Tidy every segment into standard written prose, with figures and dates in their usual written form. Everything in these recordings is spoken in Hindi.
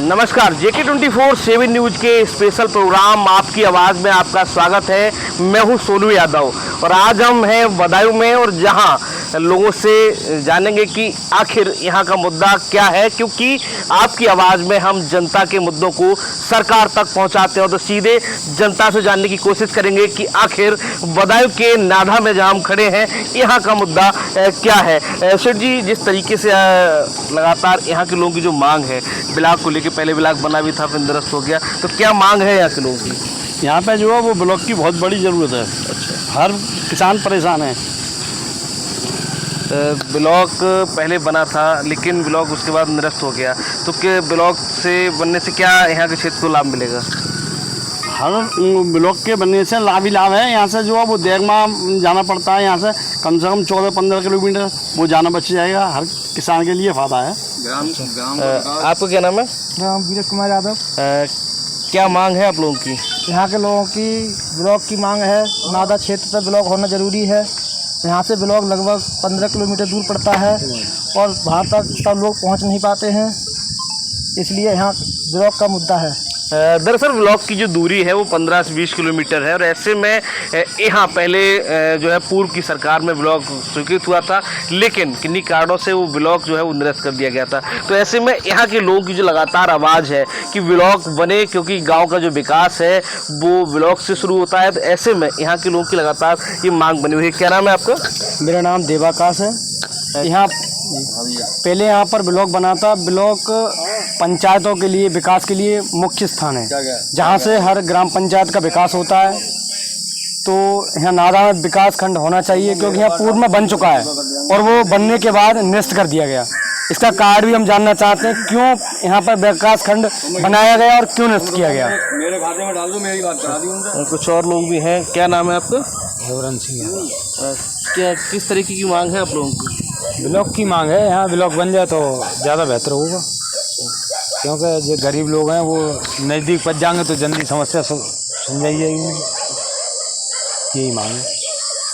नमस्कार, JK24/7 न्यूज के स्पेशल प्रोग्राम आपकी आवाज़ में आपका स्वागत है। मैं हूं सोनू यादव और आज हम हैं बदायूं में और जहां लोगों से जानेंगे कि आखिर यहां का मुद्दा क्या है, क्योंकि आपकी आवाज़ में हम जनता के मुद्दों को सरकार तक पहुंचाते हैं। तो सीधे जनता से जानने की कोशिश करेंगे कि आखिर बदायूं के नाधा में जहां हम खड़े हैं यहाँ का मुद्दा क्या है। सेठ जी, जिस तरीके से लगातार यहाँ के लोगों की जो मांग है, ब्लॉक को लेकर, पहले ब्लॉक बना भी था फिर निरस्त हो गया, तो क्या मांग है यहाँ के लोगों की? यहाँ पे जो है वो ब्लॉक की बहुत बड़ी ज़रूरत है। अच्छा, हर किसान परेशान है। ब्लॉक पहले बना था लेकिन ब्लॉक उसके बाद निरस्त हो गया, तो क्या ब्लॉक से बनने से क्या यहाँ के क्षेत्र को लाभ मिलेगा? हर ब्लॉक के बनने से लाभ ही लाभ है। यहाँ से जो है वो देगमा जाना पड़ता है, यहाँ से कम से कम 14-15 किलोमीटर वो जाना बच जाएगा। हर किसान के लिए फ़ायदा है। आपका क्या नाम है? नाम वीरेश कुमार यादव। क्या मांग है आप लोगों की? यहाँ के लोगों की ब्लॉक की मांग है। नादा क्षेत्र पर ब्लॉक होना ज़रूरी है। यहाँ से ब्लॉक लगभग 15 किलोमीटर दूर पड़ता है और वहाँ तक सब लोग पहुँच नहीं पाते हैं, इसलिए यहाँ ब्लॉक का मुद्दा है। दरअसल ब्लॉक की जो दूरी है वो 15 से 20 किलोमीटर है और ऐसे में यहाँ पहले जो है पूर्व की सरकार में ब्लॉक स्वीकृत हुआ था, लेकिन किन्हीं कारणों से वो ब्लॉक जो है वो निरस्त कर दिया गया था। तो ऐसे में यहाँ के लोगों की जो लगातार आवाज़ है कि ब्लॉक बने, क्योंकि गांव का जो विकास है वो ब्लॉक से शुरू होता है। तो ऐसे में यहाँ के लोगों की लगातार ये मांग बनी हुई है। क्या नाम है आपका? मेरा नाम देवाकाश है। यहाँ पहले यहाँ पर ब्लॉक बना था। ब्लॉक पंचायतों के लिए, विकास के लिए मुख्य स्थान है, जहाँ से हर ग्राम पंचायत का विकास होता है। तो यहाँ नादा में विकास खंड होना चाहिए, क्योंकि यहाँ पूर्व में बन चुका है और वो बनने के बाद निरस्त कर दिया गया। इसका कारण भी हम जानना चाहते हैं, क्यों यहाँ पर विकास खंड बनाया गया और क्यों निरस्त किया गया। मेरे खाते में डाल दो, मेरी बात करा दी उनसे। कुछ और लोग भी हैं। क्या नाम है आपका? हेवरन सिंह। क्या किस तरीके की मांग है आप लोगों की? ब्लॉक की मांग है। यहाँ ब्लॉक बन जाए तो ज़्यादा बेहतर होगा, क्योंकि जो गरीब लोग हैं वो नज़दीक पहुँच जाएंगे तो जल्दी समस्या सुलझाई जाएगी। यही मांग है।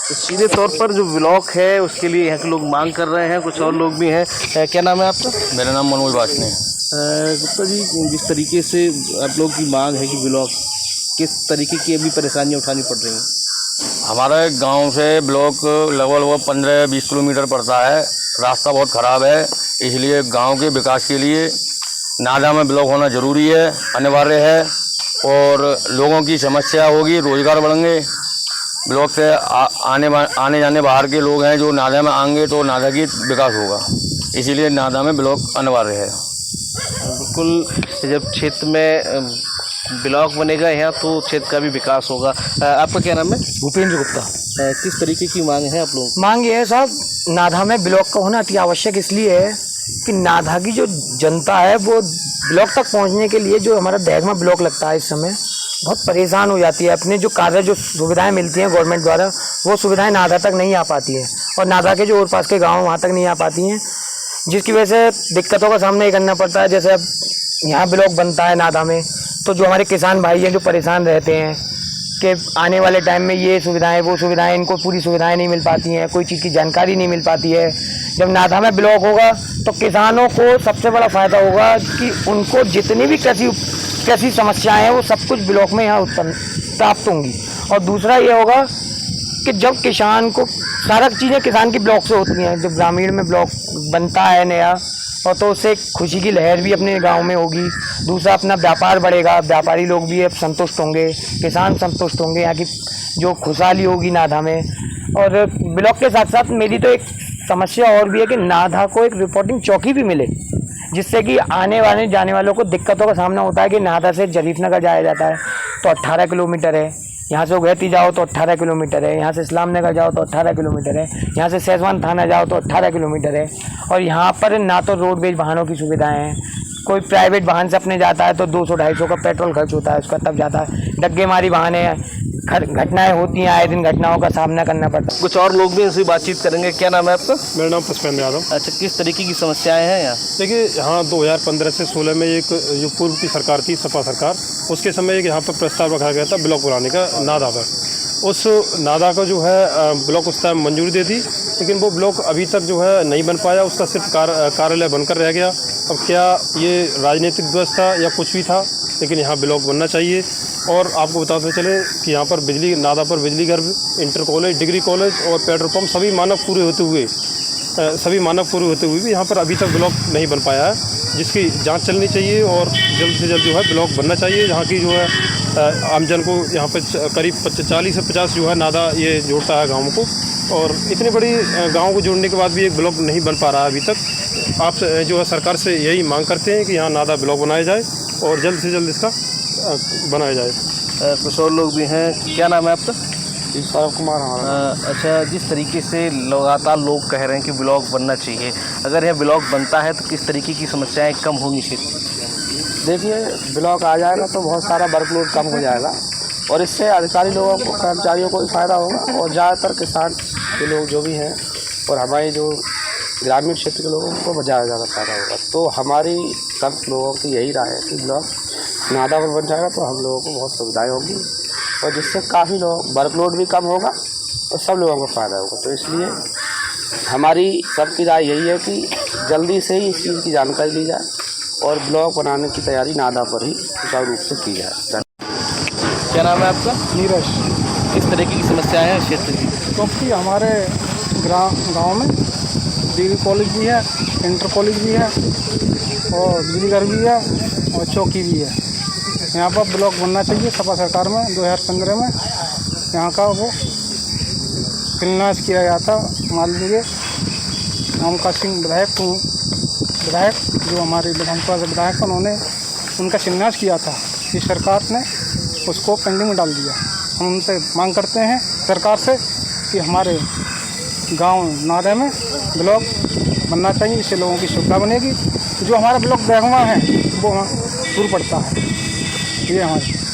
तो सीधे तौर पर जो ब्लॉक है उसके लिए यहाँ के लोग मांग कर रहे हैं। कुछ और लोग भी हैं। क्या नाम है आपका? मेरा नाम मनोज वासने है। गुप्ता जी, जिस तरीके से आप लोग की मांग है कि ब्लॉक, किस तरीके की अभी परेशानियाँ उठानी पड़ रही हैं? हमारे गांव से ब्लॉक लगभग 15-20 किलोमीटर पड़ता है। रास्ता बहुत ख़राब है, इसलिए गांव के विकास के लिए नादा में ब्लॉक होना ज़रूरी है, अनिवार्य है। और लोगों की समस्या होगी, रोज़गार बढ़ेंगे। ब्लॉक से आने जाने बाहर के लोग हैं जो नादा में आएंगे तो नादा की विकास होगा, इसीलिए नादा में ब्लॉक अनिवार्य है। बिल्कुल, जब क्षेत्र में ब्लॉक बनेगा यहाँ तो क्षेत्र का भी विकास होगा। आपका क्या नाम है? भूपेंद्र गुप्ता। किस तरीके की मांग है आप लोगों की? मांग ये है साहब, नाधा में ब्लॉक का होना अति आवश्यक इसलिए है कि नाधा की जो जनता है वो ब्लॉक तक पहुंचने के लिए, जो हमारा देगमा ब्लॉक लगता है, इस समय बहुत परेशान हो जाती है। अपने जो कार्य, जो सुविधाएं मिलती हैं गवर्नमेंट द्वारा, वो सुविधाएं नाधा तक नहीं आ पाती है और नाधा के जो और पास के गाँव वहाँ तक नहीं आ पाती हैं, जिसकी वजह से दिक्कतों का सामना ही करना पड़ता है। जैसे अब यहाँ ब्लॉक बनता है नाधा में, तो जो हमारे किसान भाई हैं जो परेशान रहते हैं कि आने वाले टाइम में ये सुविधाएं, वो सुविधाएं, इनको पूरी सुविधाएं नहीं मिल पाती हैं, कोई चीज़ की जानकारी नहीं मिल पाती है। जब नाधा में ब्लॉक होगा तो किसानों को सबसे बड़ा फ़ायदा होगा कि उनको जितनी भी कृषि समस्याएं हैं वो सब कुछ ब्लॉक में यहाँ उत्पन्न प्राप्त होंगी। और दूसरा ये होगा कि जब किसान को सारा चीज़ें किसान की ब्लॉक से होती हैं, जब ग्रामीण में ब्लॉक बनता है नया, और तो उससे खुशी की लहर भी अपने गांव में होगी। दूसरा, अपना व्यापार बढ़ेगा, व्यापारी लोग भी अब संतुष्ट होंगे, किसान संतुष्ट होंगे, यहाँ की जो खुशहाली होगी नाधा में। और ब्लॉक के साथ साथ मेरी तो एक समस्या और भी है कि नाधा को एक रिपोर्टिंग चौकी भी मिले, जिससे कि आने वाले जाने वालों को दिक्कतों का सामना होता है कि नाधा से जरीफनगर जाया जाता है तो 18 किलोमीटर है, यहाँ से उगैती जाओ तो 18 किलोमीटर है, यहाँ से इस्लाम नगर जाओ तो 18 किलोमीटर है, यहाँ से सैजवान थाना जाओ तो 18 किलोमीटर है। और यहाँ पर ना तो रोडवेज वाहनों की सुविधाएं हैं, कोई प्राइवेट वाहन से अपने जाता है तो 200-250 का पेट्रोल खर्च होता है उसका, तब जाता है। डग्गे मारी वाहन घटनाएं होती हैं, आए दिन घटनाओं का सामना करना पड़ता है। कुछ और लोग भी इनसे बातचीत करेंगे। क्या नाम है आपका? मेरा नाम पुष्पेंद्र यादव। अच्छा, किस तरीके की समस्याएं हैं यहाँ? देखिए, यहाँ 2015 से 16 में एक जो पूर्व की सरकार थी, सपा सरकार, उसके समय एक यहाँ पर प्रस्ताव रखा गया था ब्लॉक बनाने का नादा पर। उस नादा का जो है ब्लॉक उस टाइम मंजूरी दे दी, लेकिन वो ब्लॉक अभी तक जो है नहीं बन पाया। उसका सिर्फ कार्यालय बनकर रह गया अब क्या ये राजनीतिक व्यवस्था या कुछ भी था, लेकिन यहाँ ब्लॉक बनना चाहिए। और आपको बताते चले कि यहाँ पर बिजली, नादा पर बिजली घर, इंटर कॉलेज, डिग्री कॉलेज और पेट्रोल पंप सभी मानक पूरे होते हुए भी यहाँ पर अभी तक ब्लॉक नहीं बन पाया है, जिसकी जांच चलनी चाहिए और जल्द से जल्द जो है ब्लॉक बनना चाहिए। यहाँ की जो है आमजन को यहाँ पर करीब 40 से 50 जो है नादा ये जोड़ता है गाँव को, और इतनी बड़ी गाँव को जोड़ने के बाद भी एक ब्लॉक नहीं बन पा रहा है अभी तक। आप जो है सरकार से यही मांग करते हैं कि यहाँ नादा ब्लॉक बनाया जाए और जल्द से जल्द इसका बनाया जाए। कुछ और लोग भी हैं। क्या नाम है आपका? ईश्वर कुमार हमारा। अच्छा, जिस तरीके से लगातार लोग कह रहे हैं कि ब्लॉक बनना चाहिए, अगर यह ब्लॉक बनता है तो किस तरीके की समस्याएं कम होंगी? देखिए, ब्लॉक आ जाएगा तो बहुत सारा वर्कलोड कम हो जाएगा और इससे अधिकारी लोगों को, कर्मचारियों को भी फ़ायदा होगा और ज़्यादातर किसान के लोग जो भी हैं और हमारे जो ग्रामीण क्षेत्र के लोगों को ज़्यादा फ़ायदा होगा। तो हमारी सब लोगों की यही राय है कि ब्लॉक नादा पर बन जाएगा तो हम लोगों को बहुत सुविधाएँ होगी और जिससे काफ़ी लोग वर्कलोड भी कम होगा और सब लोगों को फ़ायदा होगा। तो इसलिए हमारी सबकी राय यही है कि जल्दी से ही इस चीज़ की जानकारी ली जाए और ब्लॉक बनाने की तैयारी नादा पर ही सुचारू रूप से की जाए। क्या नाम है आपका? नीरज। किस तरीके की समस्याएं हैं क्षेत्र की? क्योंकि हमारे गांव में डिग्री कॉलेज भी है, इंटर कॉलेज भी है और बिजली घर भी है और चौकी भी है। यहाँ पर ब्लॉक बनना चाहिए। सपा सरकार में 2015 में यहाँ का वो शिलान्यास किया गया था। मान लीजिए ओमकार सिंह विधायक जो हमारे विधानसभा से विधायक, उन्होंने उनका शिलान्यास किया था। इस सरकार ने उसको पेंडिंग में डाल दिया। हम उनसे मांग करते हैं सरकार से कि हमारे गांव नादे में ब्लॉक बनना चाहिए, इससे लोगों की सुविधा बनेगी। जो हमारा ब्लॉक बैगवा है वो दूर पड़ता है। ये हमारे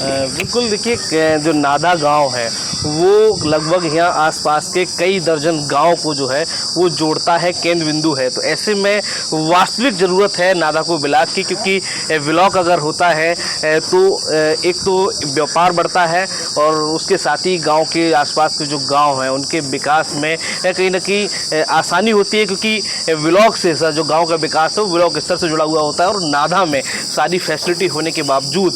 बिल्कुल, देखिए जो नादा गांव है वो लगभग यहाँ आसपास के कई दर्जन गांव को जो है वो जोड़ता है, केंद्र बिंदु है। तो ऐसे में वास्तविक ज़रूरत है नादा को ब्लॉक की, क्योंकि ब्लॉक अगर होता है तो एक तो व्यापार बढ़ता है और उसके साथ ही गांव के आसपास के जो गांव हैं उनके विकास में कहीं ना कहीं आसानी होती है, क्योंकि ब्लॉक से जो गाँव का विकास है वो ब्लॉक स्तर से जुड़ा हुआ होता है। और नादा में सारी फैसिलिटी होने के बावजूद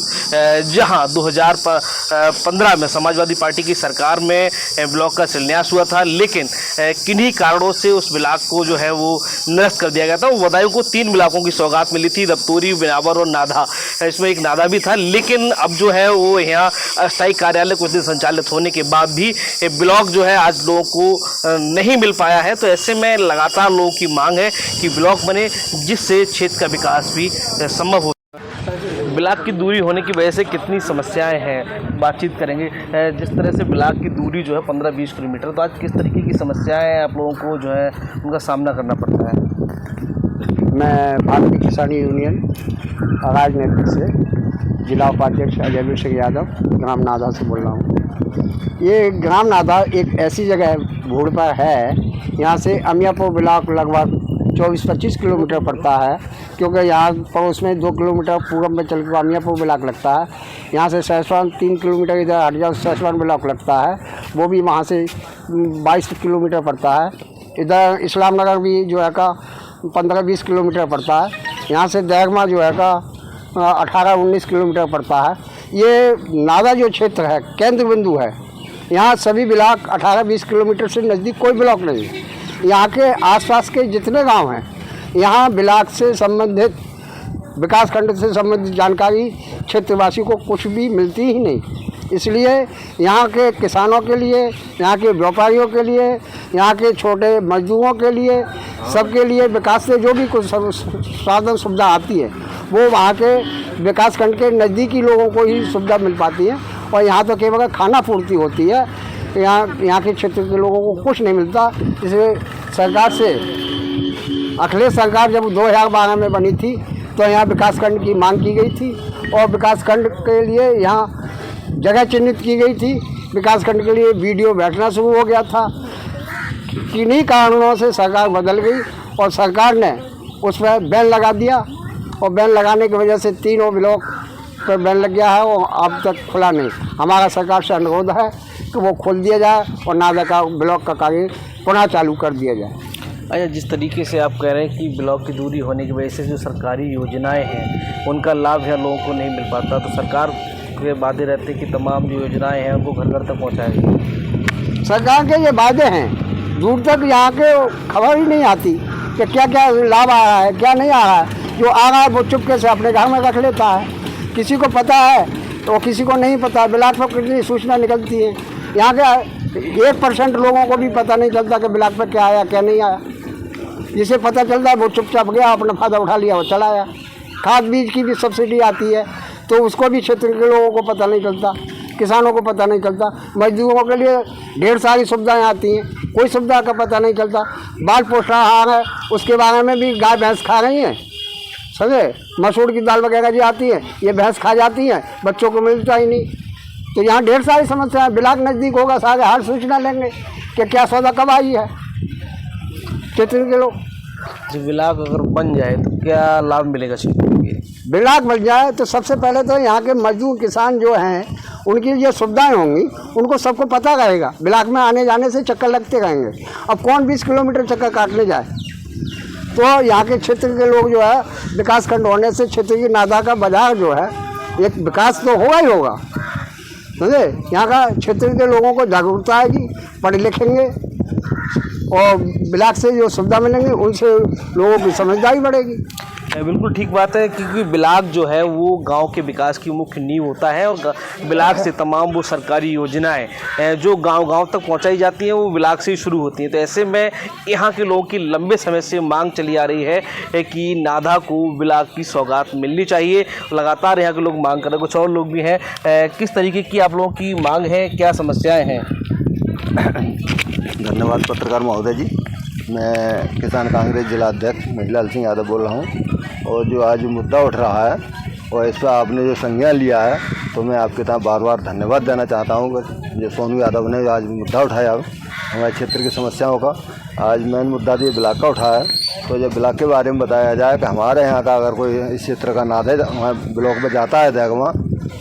जहाँ 2015 में समाजवादी पार्टी की सरकार में ब्लॉक का शिलान्यास हुआ था, लेकिन किन्हीं कारणों से उस ब्लॉक को जो है वो निरस्त कर दिया गया था। वो बदायूं को 3 ब्लॉकों की सौगात मिली थी, दफ्तोरी, बिनावर और नादा। इसमें एक नादा भी था, लेकिन अब जो है वो यहाँ अस्थायी कार्यालय कुछ दिन संचालित होने के बाद भी ब्लॉक जो है आज लोगों को नहीं मिल पाया है। तो ऐसे में लगातार लोगों की मांग है कि ब्लॉक बने, जिससे क्षेत्र का विकास भी संभव हो। ब्लॉक की दूरी होने की वजह से कितनी समस्याएं हैं, बातचीत करेंगे। जिस तरह से ब्लॉक की दूरी जो है 15-20 किलोमीटर, तो आज किस तरीके की समस्याएं आप लोगों को जो है उनका सामना करना पड़ता है? मैं भारतीय किसान यूनियन राजनीति से जिला उपाध्यक्ष अजय सिंह यादव ग्राम नादा से बोल रहा हूँ। ये ग्राम नादा एक ऐसी जगह भूड़ पर है, यहाँ से अमियापुर ब्लॉक लगभग 24-25 किलोमीटर पड़ता है, क्योंकि यहाँ पड़ोस में 2 किलोमीटर पूरब में चल के अमियापुर ब्लॉक लगता है। यहाँ से सहसवान 3 किलोमीटर इधर हट जाओ सहसवान ब्लॉक लगता है, वो भी वहाँ से 22 किलोमीटर पड़ता है। इधर इस्लाम नगर भी जो है का 15-20 किलोमीटर पड़ता है। यहाँ से दैगमा जो है का 18-19 किलोमीटर पड़ता है। ये नादा जो क्षेत्र है केंद्र बिंदु है। यहाँ सभी ब्लॉक 18-20 किलोमीटर से नज़दीक कोई ब्लॉक नहीं है। यहाँ के आसपास के जितने गांव हैं, यहाँ ब्लॉक से संबंधित, विकास खंड से संबंधित जानकारी क्षेत्रवासी को कुछ भी मिलती ही नहीं। इसलिए यहाँ के किसानों के लिए, यहाँ के व्यापारियों के लिए, यहाँ के छोटे मजदूरों के लिए, सबके लिए विकास से जो भी कुछ साधन सुविधा आती है वो वहाँ के विकास खंड के नज़दीकी लोगों को ही सुविधा मिल पाती है। और यहाँ तो केवल खाना पूर्ति होती है, यहाँ के क्षेत्र के लोगों को कुछ नहीं मिलता। इसलिए सरकार से, अखिलेश सरकार जब 2012 में बनी थी तो यहाँ विकास खंड की मांग की गई थी और विकास खंड के लिए यहाँ जगह चिन्हित की गई थी। विकास खंड के लिए वीडियो बैठना शुरू हो गया था। किन्हीं कारणों से सरकार बदल गई और सरकार ने उस पर बैन लगा दिया और बैन लगाने की वजह से 3 ब्लॉक पर बैन लग गया है और अब तक खुला नहीं। हमारा सरकार से अनुरोध है कि वो खोल दिया जाए और नादा का ब्लॉक का कार्य पुनः चालू कर दिया जाए। अच्छा, जिस तरीके से आप कह रहे हैं कि ब्लॉक की दूरी होने की वजह से जो सरकारी योजनाएं हैं उनका लाभ है लोगों को नहीं मिल पाता, तो सरकार के वादे रहते हैं कि तमाम जो योजनाएं हैं उनको घर घर तक पहुंचाएगी। सरकार के ये वादे हैं, दूर तक यहाँ के खबर ही नहीं आती कि क्या क्या लाभ आ रहा है क्या नहीं आ रहा है। जो आ रहा है वो चुपके से अपने घर में रख लेता है, किसी को पता है तो किसी को नहीं पता। ब्लॉक पर कितनी सूचना निकलती है, यहाँ के 1% लोगों को भी पता नहीं चलता कि ब्लॉक पर क्या आया क्या नहीं आया। जिसे पता चलता है वो चुपचाप गया, अपना फ़ायदा उठा लिया और चला आया। खाद बीज की भी सब्सिडी आती है तो उसको भी क्षेत्र के लोगों को पता नहीं चलता, किसानों को पता नहीं चलता। मजदूरों के लिए ढेर सारी सुविधाएं आती हैं, कोई सुविधा का पता नहीं चलता। बाल पोषाहार है उसके बारे में भी गाय भैंस खा रही हैं, समझे। मसूर की दाल वगैरह जो आती है ये भैंस खा जाती हैं, बच्चों को मिलता ही नहीं। तो यहाँ ढेर सारी समस्याएं। ब्लॉक नज़दीक होगा सारे हर सूचना लेंगे कि क्या सौदा कब आई है क्षेत्र के लोग। जो ब्लॉक अगर बन जाए तो क्या लाभ मिलेगा क्षेत्र के? ब्लॉक बन जाए तो सबसे पहले तो यहाँ के मजदूर किसान जो हैं उनकी जो सुविधाएं होंगी उनको सबको पता रहेगा। ब्लॉक में आने जाने से चक्कर लगते रहेंगे। अब कौन 20 किलोमीटर चक्कर काटने जाए। तो यहाँ के क्षेत्र के लोग जो है विकास खंड होने से क्षेत्र की नादा का बाजार जो है एक विकास तो होगा ही होगा, समझे। यहाँ का क्षेत्र के लोगों को जागरूकता आएगी, पढ़े लिखेंगे और ब्लॉक से जो सुविधा मिलेंगी उनसे लोगों की समझदारी बढ़ेगी। बिल्कुल ठीक बात है, क्योंकि ब्लॉक जो है वो गांव के विकास की मुख्य नींव होता है और ब्लॉक से तमाम वो सरकारी योजनाएं जो गांव-गांव तक पहुंचाई जाती हैं वो ब्लॉक से ही शुरू होती हैं। तो ऐसे में यहाँ के लोगों की लंबे समय से मांग चली आ रही है कि नाधा को ब्लॉक की सौगात मिलनी चाहिए। लगातार यहाँ के लोग मांग कर रहे हैं। कुछ और लोग भी हैं, किस तरीके की आप लोगों की मांग है, क्या समस्याएँ हैं? धन्यवाद पत्रकार महोदय जी। मैं किसान कांग्रेस जिला अध्यक्ष महिलाल सिंह यादव बोल रहा हूँ। और जो आज मुद्दा उठ रहा है और इस पर आपने जो संज्ञान लिया है तो मैं आपके तरफ बार बार धन्यवाद देना चाहता हूँ। जो सोनू यादव ने आज मुद्दा उठाया हमारे क्षेत्र की समस्याओं का, आज मेन मुद्दा तो ये ब्लॉक का उठाया है। तो जब ब्लॉक के बारे में बताया जाए कि हमारे यहाँ का अगर कोई इस क्षेत्र का नादा ब्लॉक में जाता है देगमा,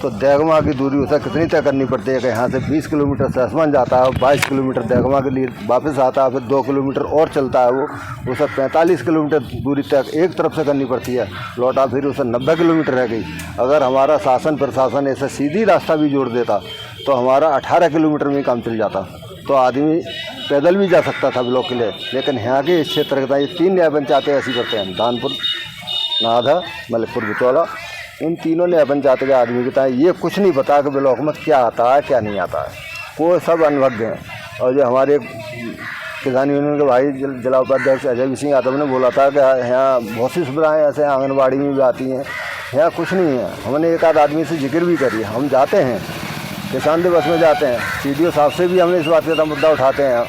तो देगमा की दूरी उसे कितनी तय करनी पड़ती है कि यहाँ से 20 किलोमीटर से आसमान जाता है और 22 किलोमीटर देगमा के लिए वापस आता है, फिर 2 किलोमीटर और चलता है वो उसे 45 किलोमीटर दूरी तक एक तरफ से करनी पड़ती है, लौटा फिर उसे 90 किलोमीटर रह गई। अगर हमारा शासन प्रशासन ऐसा सीधी रास्ता भी जोड़ देता तो हमारा 18 किलोमीटर में काम चल जाता, तो आदमी पैदल भी जा सकता था ब्लॉक के लिए। लेकिन यहाँ के इस क्षेत्र के ये 3 न्याय पंचायतें ऐसी करते हैं, दानपुर, नाधा, मलिकपुर, बिचौला। इन तीनों न्याय पंचायत के आदमी के तय ये कुछ नहीं पता कि ब्लॉक में क्या आता है क्या नहीं आता है, वो सब अनभिज्ञ हैं। और जो हमारे किसान यूनियन के भाई जिला उपाध्यक्ष अजय सिंह यादव ने बोला था कि यहाँ बहुत सी सुविधाएँ ऐसे आंगनबाड़ी में भी आती हैं, यहाँ कुछ नहीं है। हमने एक आध आदमी से जिक्र भी करी, हम जाते हैं किसान दिवस में जाते हैं, CDO साहब से भी हमने इस बात का मुद्दा उठाते हैं।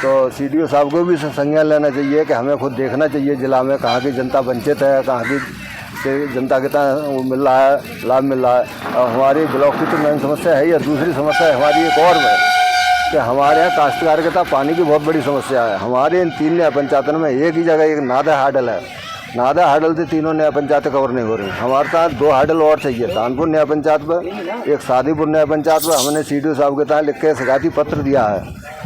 तो CDO साहब को भी संज्ञान लेना चाहिए कि हमें खुद देखना चाहिए जिला में कहाँ की जनता वंचित है, कहाँ की जनता कितना वो मिल रहा है, लाभ मिल रहा है। और हमारी ब्लॉक की तो मेन समस्या है। या दूसरी समस्या है हमारी एक और है कि हमारे यहाँ काश्तकार पानी की बहुत बड़ी समस्या है। हमारे इन 3 न्याय पंचायतों में एक ही जगह एक नादा हाडल है, नादा हाडल से तीनों न्याय पंचायतें कवर नहीं हो रही। हमारे साथ 2 हाडल और चाहिए, दानपुर न्याय पंचायत पर, एक शादीपुर न्याय पंचायत पर। हमने CDO साहब के तहत लिख के शिकायती पत्र दिया है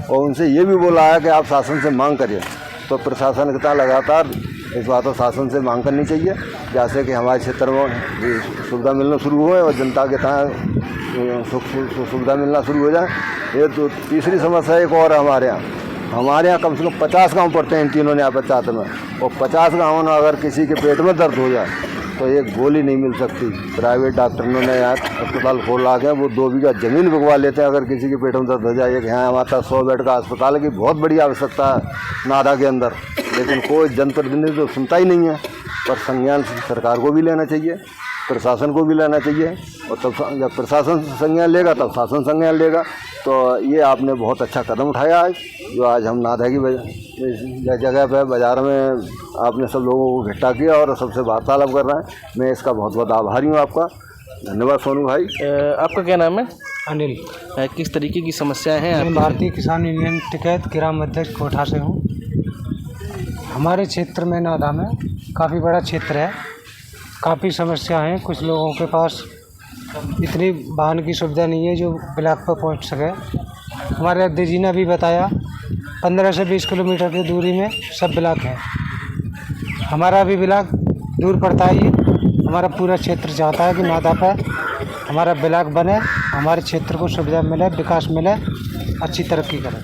और उनसे ये भी बोला है कि आप शासन से मांग करिए। तो प्रशासन के तहत लगातार इस बात को शासन से मांग करनी चाहिए जैसे कि हमारे क्षेत्र में सुविधा मिलना शुरू हो और जनता के तहत सुविधा मिलना शुरू हो जाए। ये तो तीसरी समस्या एक और है हमारे यहाँ कम से कम 50 गांव पड़ते हैं इन तीनों न्याय पंचायत में, और 50 गाँवों में अगर किसी के पेट में दर्द हो जाए तो एक गोली नहीं मिल सकती। प्राइवेट डॉक्टरों ने यहाँ अस्पताल खोला के वो 2 बीघा ज़मीन बिकवा लेते हैं अगर किसी के पेट में दर्द हो जाए। यहाँ हमारे पास 100 बेड का अस्पताल की बहुत बड़ी आवश्यकता है नादा के अंदर, लेकिन कोई जनप्रतिनिधि तो सुनता ही नहीं है। पर संज्ञान सरकार को भी लेना चाहिए, प्रशासन को भी लेना चाहिए, और तब जब प्रशासन संज्ञान लेगा तब शासन संज्ञान लेगा। तो ये आपने बहुत अच्छा कदम उठाया आज, जो आज हम नादा की जगह पे बाज़ार में आपने सब लोगों को इकट्ठा किया और सबसे वार्तालाप कर रहे हैं। मैं इसका बहुत बहुत आभारी हूँ आपका। धन्यवाद सोनू भाई। आपका क्या नाम है? अनिल। किस तरीके की समस्याएं हैं? मैं भारतीय किसान यूनियन टिकैत ग्राम अध्यक्ष कोठा से हूँ। हमारे क्षेत्र में नादा में काफ़ी बड़ा क्षेत्र है, काफ़ी समस्या हैं। कुछ लोगों के पास इतनी वाहन की सुविधा नहीं है जो ब्लॉक पर पहुंच सके। हमारे अध्यक्ष जी ने भी बताया 15 से 20 किलोमीटर की दूरी में सब ब्लॉक है। हमारा भी ब्लॉक दूर पड़ता है। ये हमारा पूरा क्षेत्र चाहता है कि नादा पर हमारा ब्लॉक बने, हमारे क्षेत्र को सुविधा मिले, विकास मिले, अच्छी तरक्की करें।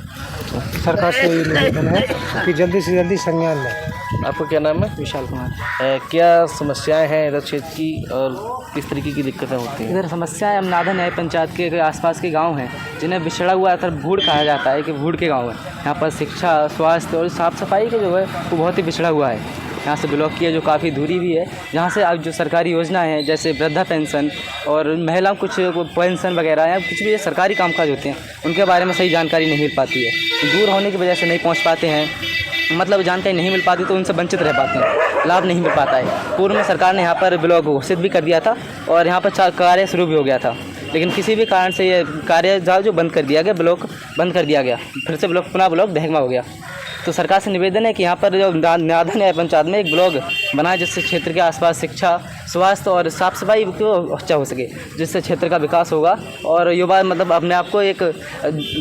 सरकार से ये निवेदन है कि जल्दी से जल्दी संज्ञान लें। आपका क्या नाम है? विशाल कुमार। क्या समस्याएं हैं इधर क्षेत्र की और किस तरीके की दिक्कतें होती हैं? इधर समस्याएं हम नाधा न्याय पंचायत के आसपास के गांव हैं जिन्हें बिछड़ा हुआ अगर भूड़ कहा जाता है कि भूड़ के गांव है। यहाँ पर शिक्षा, स्वास्थ्य और साफ़ सफाई का जो है वो बहुत ही बिछड़ा हुआ है। यहाँ से ब्लॉक की जो काफ़ी दूरी भी है, जहाँ से अब जो सरकारी योजना है जैसे वृद्धा पेंशन और महिला कुछ पेंशन वगैरह या कुछ भी सरकारी कामकाज होते हैं उनके बारे में सही जानकारी नहीं मिल पाती है। दूर होने की वजह से नहीं पहुँच पाते हैं, मतलब जानकारी नहीं मिल पाती तो उनसे वंचित रह पाते हैं, लाभ नहीं मिल पाता है। पूर्व में सरकार ने यहाँ पर ब्लॉक घोषित भी कर दिया था और यहाँ पर कार्य शुरू भी हो गया था, लेकिन किसी भी कारण से ये कार्य जो बंद कर दिया गया, ब्लॉक बंद कर दिया गया, फिर से पुनः ब्लॉक दहमा हो गया। तो सरकार से निवेदन है कि यहाँ पर जो नाधा न्याय पंचायत में एक ब्लॉक बनाए जिससे क्षेत्र के आसपास शिक्षा, स्वास्थ्य और साफ़ सफाई को अच्छा हो सके, जिससे क्षेत्र का विकास होगा और युवा मतलब अपने आप को एक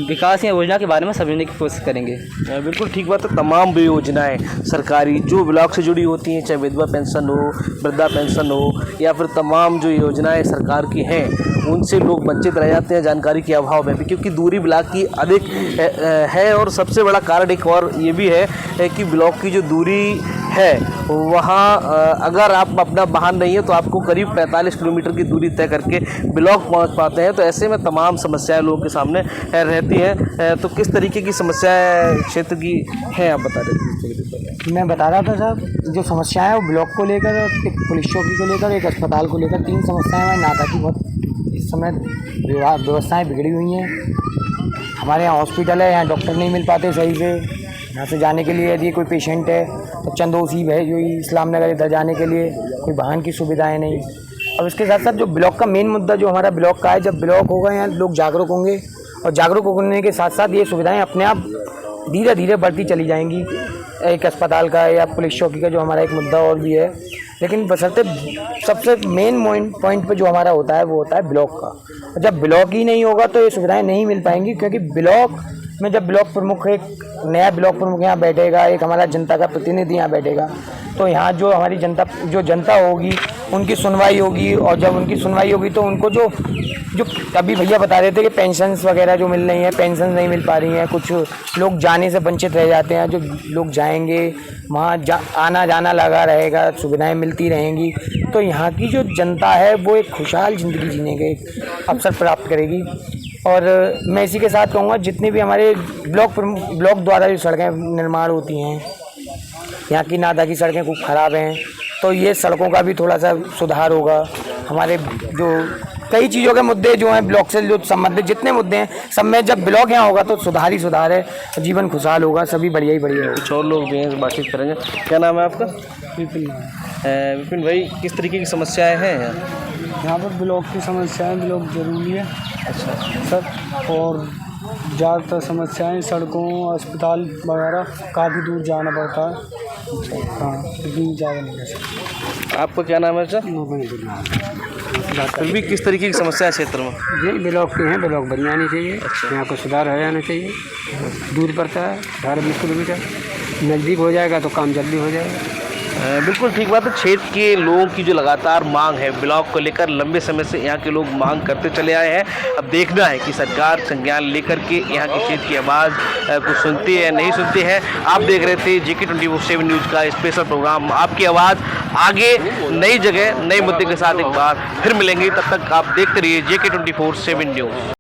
विकास या योजना के बारे में समझने की कोशिश करेंगे। बिल्कुल ठीक बात है। तमाम भी योजनाएं सरकारी जो ब्लॉक से जुड़ी होती हैं, चाहे विधवा पेंशन हो, वृद्धा पेंशन हो या फिर तमाम जो योजनाएं सरकार की हैं, उनसे लोग वंचित रह जाते हैं जानकारी के अभाव में भी, क्योंकि दूरी ब्लॉक की अधिक है। और सबसे बड़ा कारण एक और ये भी है कि ब्लॉक की जो दूरी है वहाँ अगर आप अपना वाहन नहीं है तो आपको करीब 45 किलोमीटर की दूरी तय करके ब्लॉक पहुँच पाते हैं। तो ऐसे में तमाम समस्याएं लोगों के सामने रहती हैं। तो किस तरीके की समस्याएं क्षेत्र की हैं आप बता दें? मैं बता रहा था साहब, जो समस्याएं हैं वो ब्लॉक को लेकर, एक पुलिस चौकी को लेकर, एक अस्पताल को लेकर, 3 समस्याएं हैं। नादा की बहुत इस समय व्यवस्थाएं बिगड़ी हुई हैं। हमारे यहाँ हॉस्पिटल है, यहाँ डॉक्टर नहीं मिल पाते सही से। यहाँ से जाने के लिए यदि कोई पेशेंट है तो चंदोसी है जो इस्लाम नगर इधर जाने के लिए कोई वाहन की सुविधाएं नहीं। और इसके साथ साथ जो ब्लॉक का मेन मुद्दा जो हमारा ब्लॉक का है, जब ब्लॉक होगा यहाँ लोग जागरूक होंगे और जागरूक होने के साथ साथ ये सुविधाएं अपने आप धीरे धीरे बढ़ती चली जाएंगी। एक अस्पताल का या पुलिस चौकी का जो हमारा एक मुद्दा और भी है, लेकिन बशर्ते सबसे मेन पॉइंट पे जो हमारा होता है वो होता है ब्लॉक का। जब ब्लॉक ही नहीं होगा तो ये सुविधाएं नहीं मिल पाएंगी, क्योंकि ब्लॉक में जब ब्लॉक प्रमुख, एक नया ब्लॉक प्रमुख यहाँ बैठेगा, एक हमारा जनता का प्रतिनिधि यहाँ बैठेगा, तो यहाँ जो हमारी जनता होगी उनकी सुनवाई होगी। और जब उनकी सुनवाई होगी तो उनको जो अभी भैया बता रहे थे कि पेंशन्स वगैरह जो मिल रही हैं, पेंशन नहीं मिल पा रही हैं, कुछ लोग जाने से वंचित रह जाते हैं। जो लोग जाएंगे वहाँ आना जाना लगा रहेगा, सुविधाएं मिलती रहेंगी, तो यहाँ की जो जनता है वो एक खुशहाल ज़िंदगी जीने के एक अवसर प्राप्त करेगी। और मैं इसी के साथ कहूँगा, जितने भी हमारे ब्लॉक द्वारा जो सड़कें निर्माण होती हैं, यहाँ की नादा की सड़कें खूब ख़राब हैं, तो ये सड़कों का भी थोड़ा सा सुधार होगा। हमारे जो कई चीज़ों के मुद्दे जो हैं ब्लॉक से जो संबंधित जितने मुद्दे हैं, सब में जब ब्लॉक यहाँ होगा तो सुधार ही सुधार है, जीवन खुशहाल होगा, सभी बढ़िया ही बढ़िया होगा। कुछ और लोग भी हैं, बातचीत करेंगे। क्या नाम है आपका? विपिन विपिन भाई, किस तरीके की समस्याएं हैं यहाँ पर ब्लॉक की समस्याएं, ब्लॉक जरूरी है। अच्छा सर। और ज़्यादातर समस्याएं सड़कों, अस्पताल वगैरह काफ़ी दूर जाना पड़ता है। हाँ, लेकिन ज़्यादा नहीं है सर। आपका क्या नाम है सर? फिर भी किस तरीके की समस्या है क्षेत्र में? ये ब्लॉक के हैं, ब्लॉक बन जानी चाहिए। अच्छा। यहाँ को सुधार हो जाना चाहिए। दूर पड़ता है 18-20 किलोमीटर, नज़दीक हो जाएगा तो काम जल्दी हो जाएगा। बिल्कुल ठीक बात है। क्षेत्र के लोगों की जो लगातार मांग है ब्लॉक को लेकर, लंबे समय से यहाँ के लोग मांग करते चले आए हैं। अब देखना है कि सरकार संज्ञान लेकर के यहाँ के क्षेत्र की आवाज़ को सुनती है नहीं सुनती है। आप देख रहे थे JK24/7 न्यूज़ का स्पेशल प्रोग्राम आपकी आवाज़। आगे नई जगह नए मुद्दे के साथ एक बार फिर मिलेंगे, तब तक आप देखते रहिए JK24/7 न्यूज़।